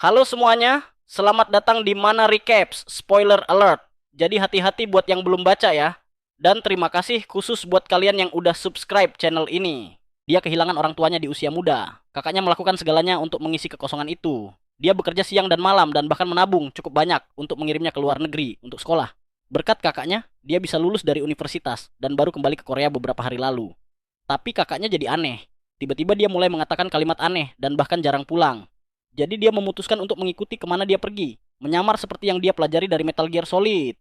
Halo semuanya, selamat datang di Mana Recaps, spoiler alert. Jadi hati-hati buat yang belum baca ya. Dan terima kasih khusus buat kalian yang udah subscribe channel ini. Dia kehilangan orang tuanya di usia muda. Kakaknya melakukan segalanya untuk mengisi kekosongan itu. Dia bekerja siang dan malam dan bahkan menabung cukup banyak untuk mengirimnya ke luar negeri untuk sekolah. Berkat kakaknya, dia bisa lulus dari universitas dan baru kembali ke Korea beberapa hari lalu. Tapi kakaknya jadi aneh. Tiba-tiba dia mulai mengatakan kalimat aneh dan bahkan jarang pulang. Jadi dia memutuskan untuk mengikuti kemana dia pergi, menyamar seperti yang dia pelajari dari Metal Gear Solid.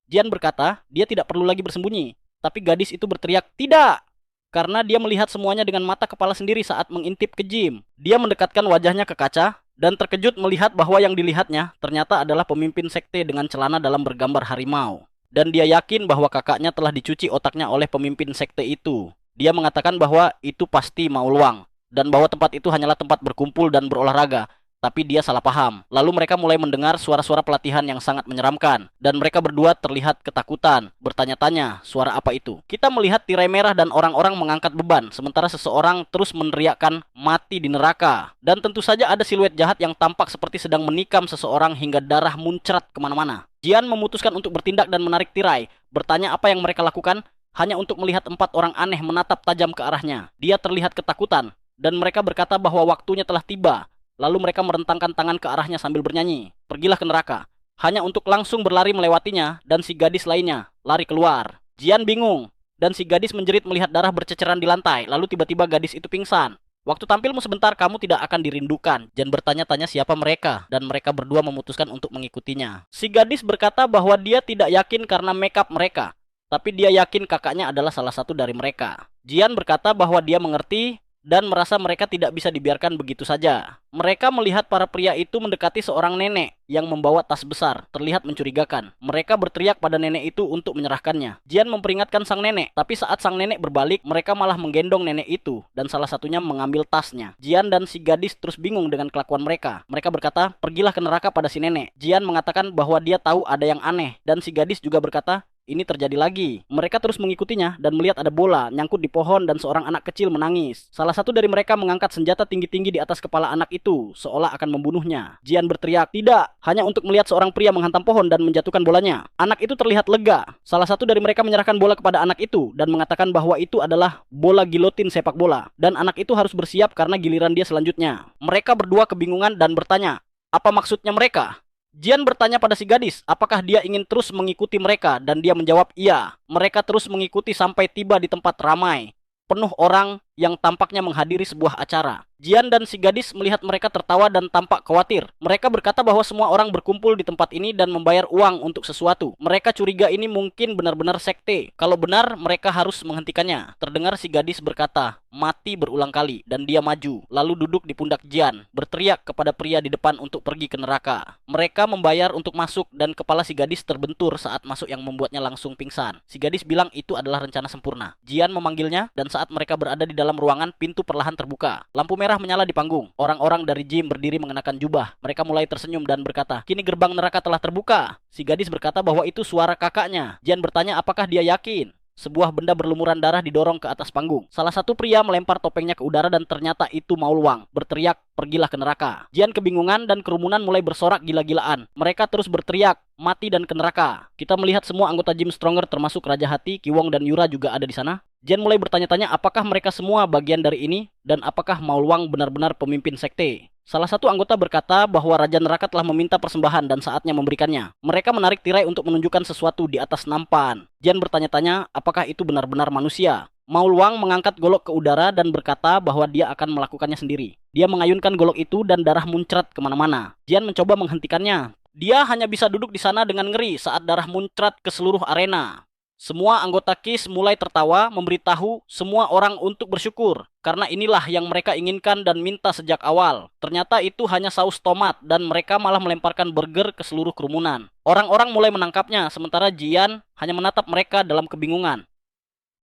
Jian berkata, dia tidak perlu lagi bersembunyi, tapi gadis itu berteriak, tidak! Karena dia melihat semuanya dengan mata kepala sendiri saat mengintip ke Jim. Dia mendekatkan wajahnya ke kaca, dan terkejut melihat bahwa yang dilihatnya ternyata adalah pemimpin sekte dengan celana dalam bergambar harimau. Dan dia yakin bahwa kakaknya telah dicuci otaknya oleh pemimpin sekte itu. Dia mengatakan bahwa itu pasti mau luang dan bahwa tempat itu hanyalah tempat berkumpul dan berolahraga. Tapi dia salah paham. Lalu mereka mulai mendengar suara-suara pelatihan yang sangat menyeramkan. Dan mereka berdua terlihat ketakutan, bertanya-tanya, suara apa itu? Kita melihat tirai merah dan orang-orang mengangkat beban, sementara seseorang terus meneriakkan mati di neraka. Dan tentu saja ada siluet jahat yang tampak seperti sedang menikam seseorang hingga darah muncrat kemana-mana. Jian memutuskan untuk bertindak dan menarik tirai, bertanya apa yang mereka lakukan, hanya untuk melihat 4 orang aneh menatap tajam ke arahnya. Dia terlihat ketakutan, dan mereka berkata bahwa waktunya telah tiba. Lalu mereka merentangkan tangan ke arahnya sambil bernyanyi, pergilah ke neraka. Hanya untuk langsung berlari melewatinya dan si gadis lainnya lari keluar. Jian bingung, dan si gadis menjerit melihat darah berceceran di lantai. Lalu tiba-tiba gadis itu pingsan. Waktu tampilmu sebentar kamu tidak akan dirindukan. Jian bertanya-tanya siapa mereka, dan mereka berdua memutuskan untuk mengikutinya. Si gadis berkata bahwa dia tidak yakin karena makeup mereka, tapi dia yakin kakaknya adalah salah satu dari mereka. Jian berkata bahwa dia mengerti dan merasa mereka tidak bisa dibiarkan begitu saja. Mereka melihat para pria itu mendekati seorang nenek yang membawa tas besar, terlihat mencurigakan. Mereka berteriak pada nenek itu untuk menyerahkannya. Jian memperingatkan sang nenek, tapi saat sang nenek berbalik, mereka malah menggendong nenek itu, dan salah satunya mengambil tasnya. Jian dan si gadis terus bingung dengan kelakuan mereka. Mereka berkata, pergilah ke neraka pada si nenek. Jian mengatakan bahwa dia tahu ada yang aneh, dan si gadis juga berkata, ini terjadi lagi. Mereka terus mengikutinya dan melihat ada bola nyangkut di pohon dan seorang anak kecil menangis. Salah satu dari mereka mengangkat senjata tinggi-tinggi di atas kepala anak itu, seolah akan membunuhnya. Jian berteriak, tidak, hanya untuk melihat seorang pria menghantam pohon dan menjatuhkan bolanya. Anak itu terlihat lega. Salah satu dari mereka menyerahkan bola kepada anak itu dan mengatakan bahwa itu adalah bola gilotin sepak bola. Dan anak itu harus bersiap karena giliran dia selanjutnya. Mereka berdua kebingungan dan bertanya, apa maksudnya mereka? Jian bertanya pada si gadis, apakah dia ingin terus mengikuti mereka, dan dia menjawab iya. Mereka terus mengikuti sampai tiba di tempat ramai, penuh orang yang tampaknya menghadiri sebuah acara. Jian dan si gadis melihat mereka tertawa dan tampak khawatir. Mereka berkata bahwa semua orang berkumpul di tempat ini dan membayar uang untuk sesuatu. Mereka curiga ini mungkin benar-benar sekte. Kalau benar, mereka harus menghentikannya. Terdengar si gadis berkata, mati berulang kali, dan dia maju, lalu duduk di pundak Jian, berteriak kepada pria di depan untuk pergi ke neraka. Mereka membayar untuk masuk, dan kepala si gadis terbentur saat masuk yang membuatnya langsung pingsan. Si gadis bilang itu adalah rencana sempurna. Jian memanggilnya, dan saat mereka berada di dalam ruangan, pintu perlahan terbuka. Lampu merah menyala di panggung. Orang-orang dari Jim berdiri mengenakan jubah. Mereka mulai tersenyum dan berkata, kini gerbang neraka telah terbuka. Si gadis berkata bahwa itu suara kakaknya. Jian bertanya apakah dia yakin. Sebuah benda berlumuran darah didorong ke atas panggung. Salah satu pria melempar topengnya ke udara dan ternyata itu Mau Luang. Berteriak, pergilah ke neraka. Jian kebingungan dan kerumunan mulai bersorak gila-gilaan. Mereka terus berteriak, mati dan ke neraka. Kita melihat semua anggota Jim Stronger termasuk Raja Hati, Kiwong dan Yura juga ada di sana. Jian mulai bertanya-tanya apakah mereka semua bagian dari ini dan apakah Mau Luang benar-benar pemimpin sekte. Salah satu anggota berkata bahwa Raja Neraka telah meminta persembahan dan saatnya memberikannya. Mereka menarik tirai untuk menunjukkan sesuatu di atas nampan. Jian bertanya-tanya apakah itu benar-benar manusia. Mau Luang mengangkat golok ke udara dan berkata bahwa dia akan melakukannya sendiri. Dia mengayunkan golok itu dan darah muncrat kemana-mana. Jian mencoba menghentikannya. Dia hanya bisa duduk di sana dengan ngeri saat darah muncrat ke seluruh arena. Semua anggota KISS mulai tertawa, memberitahu semua orang untuk bersyukur. Karena inilah yang mereka inginkan dan minta sejak awal. Ternyata itu hanya saus tomat dan mereka malah melemparkan burger ke seluruh kerumunan. Orang-orang mulai menangkapnya, sementara Jian hanya menatap mereka dalam kebingungan.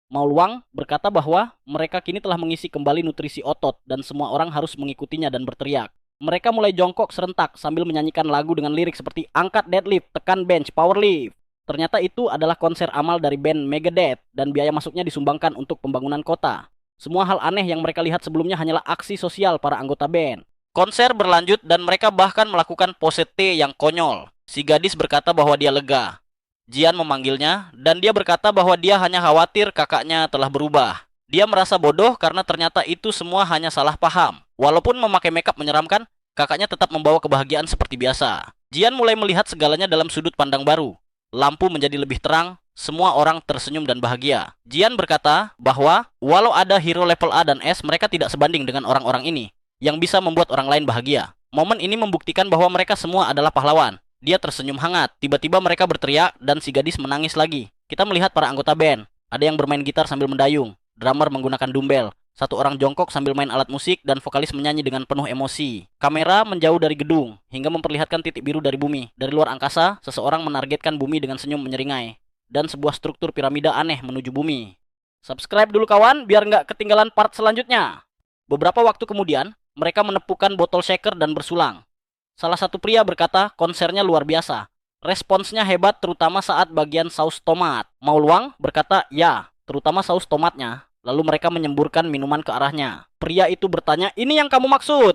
Mau Luang berkata bahwa mereka kini telah mengisi kembali nutrisi otot dan semua orang harus mengikutinya dan berteriak. Mereka mulai jongkok serentak sambil menyanyikan lagu dengan lirik seperti angkat deadlift, tekan bench, power lift. Ternyata itu adalah konser amal dari band Megadeth dan biaya masuknya disumbangkan untuk pembangunan kota. Semua hal aneh yang mereka lihat sebelumnya hanyalah aksi sosial para anggota band. Konser berlanjut dan mereka bahkan melakukan pose T yang konyol. Si gadis berkata bahwa dia lega. Jian memanggilnya dan dia berkata bahwa dia hanya khawatir kakaknya telah berubah. Dia merasa bodoh karena ternyata itu semua hanya salah paham. Walaupun memakai makeup menyeramkan, kakaknya tetap membawa kebahagiaan seperti biasa. Jian mulai melihat segalanya dalam sudut pandang baru. Lampu menjadi lebih terang, semua orang tersenyum dan bahagia. Jian berkata bahwa walau ada hero level A dan S, mereka tidak sebanding dengan orang-orang ini yang bisa membuat orang lain bahagia. Momen ini membuktikan bahwa mereka semua adalah pahlawan. Dia tersenyum hangat. Tiba-tiba mereka berteriak dan si gadis menangis lagi. Kita melihat para anggota band. Ada yang bermain gitar sambil mendayung. Drummer menggunakan dumbbell. Satu orang jongkok sambil main alat musik dan vokalis menyanyi dengan penuh emosi. Kamera menjauh dari gedung hingga memperlihatkan titik biru dari bumi. Dari luar angkasa, seseorang menargetkan bumi dengan senyum menyeringai. Dan sebuah struktur piramida aneh menuju bumi. Subscribe dulu kawan biar nggak ketinggalan part selanjutnya. Beberapa waktu kemudian, mereka menepukan botol shaker dan bersulang. Salah satu pria berkata konsernya luar biasa. Responsnya hebat terutama saat bagian saus tomat. Mao Luang berkata ya, terutama saus tomatnya. Lalu mereka menyemburkan minuman ke arahnya. Pria itu bertanya, ini yang kamu maksud?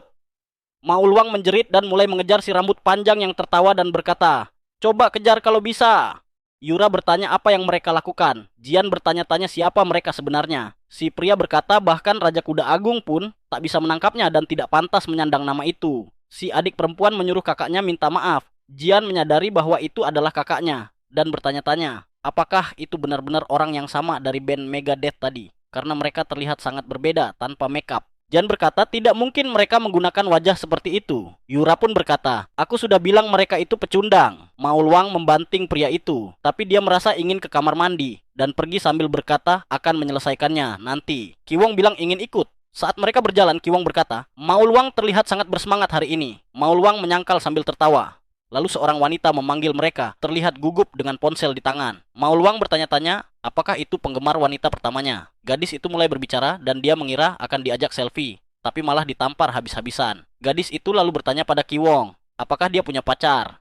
Mao Luang menjerit dan mulai mengejar si rambut panjang yang tertawa dan berkata, coba kejar kalau bisa. Yura bertanya apa yang mereka lakukan. Jian bertanya-tanya siapa mereka sebenarnya. Si pria berkata bahkan Raja Kuda Agung pun tak bisa menangkapnya dan tidak pantas menyandang nama itu. Si adik perempuan menyuruh kakaknya minta maaf. Jian menyadari bahwa itu adalah kakaknya dan bertanya-tanya, apakah itu benar-benar orang yang sama dari band Megadeth tadi? Karena mereka terlihat sangat berbeda tanpa makeup. Jian berkata tidak mungkin mereka menggunakan wajah seperti itu. Yura pun berkata, aku sudah bilang mereka itu pecundang. Mao Luang membanting pria itu, tapi dia merasa ingin ke kamar mandi dan pergi sambil berkata akan menyelesaikannya nanti. Kiwong bilang ingin ikut. Saat mereka berjalan, Kiwong berkata, Mao Luang terlihat sangat bersemangat hari ini. Mao Luang menyangkal sambil tertawa. Lalu seorang wanita memanggil mereka, terlihat gugup dengan ponsel di tangan. Mao Luang bertanya-tanya, apakah itu penggemar wanita pertamanya? Gadis itu mulai berbicara dan dia mengira akan diajak selfie, tapi malah ditampar habis-habisan. Gadis itu lalu bertanya pada Kiwong, apakah dia punya pacar?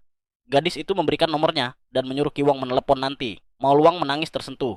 Gadis itu memberikan nomornya dan menyuruh Kiwong menelepon nanti. Mao Luang menangis tersentuh.